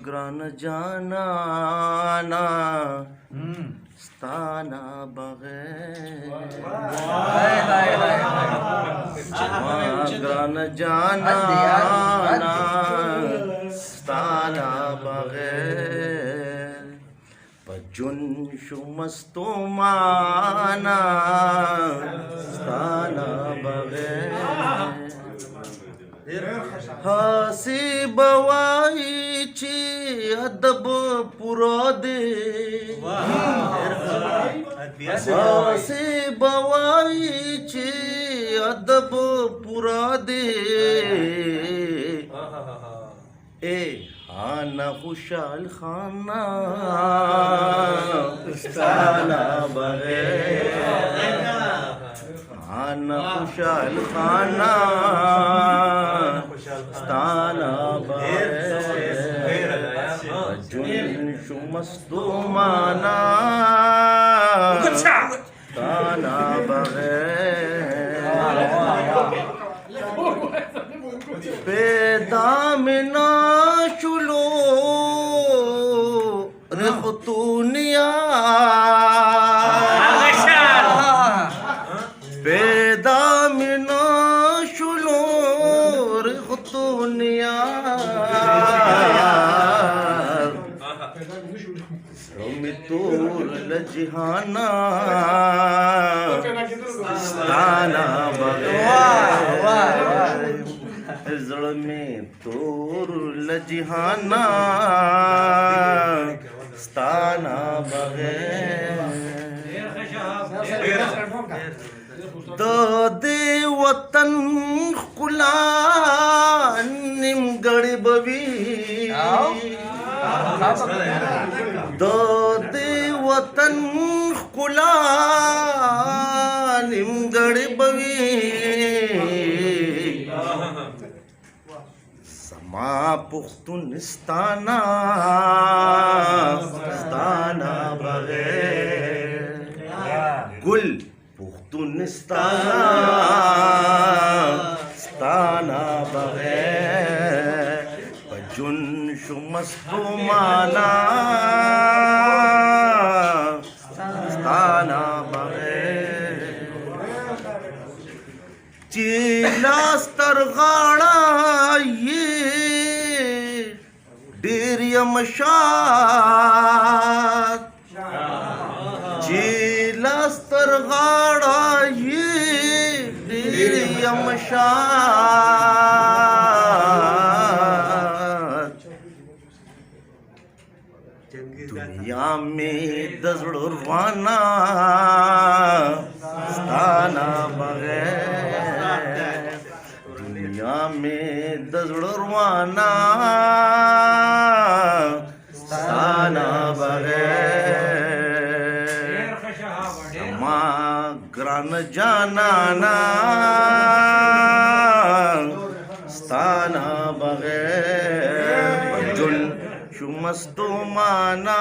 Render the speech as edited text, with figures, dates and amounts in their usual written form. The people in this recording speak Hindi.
ग्रान जाना स्ताना बगैर ग्रान जाना स्ताना बगैर बजुन शुमस्तो माना स्ताना बगैर हसी बवाईची अदब पुरा दे हसी बवाईची अदब पुरा दे ए खाना खुशाल खाना स्ताना बगैर खाना खुशाल खाना स्ताना बगैर जुन शुमस्तो माना स्ताना बगैर पैदा में ना शुलो रखतूनिया पैदा में ना शुलो रखतूनिया मितूर लजहाना स्ताना बगैर जड़ में तोर लजहाना स्ताना बगैर दे वतन खुला निम गड़बवी दे वतन खुला निम गड़बवी समा पुख्तुनिस्ताना स्ताना बगैर गुल पुख्तुनिस्ताना स्ताना बगैर बजुन शुमस्तो माना स्ताना बगैर चिलास्तर गाड़ा ये डेरियमशात चिलास्तर गाड़ा ये डेरियमशात दुनिया में दजड़वाना स्ताना बगैर दुनिया में दजड़वाना स्ताना बगैर समा ग्रान जाना स्ताना बगैर जुन शुमस्तो माना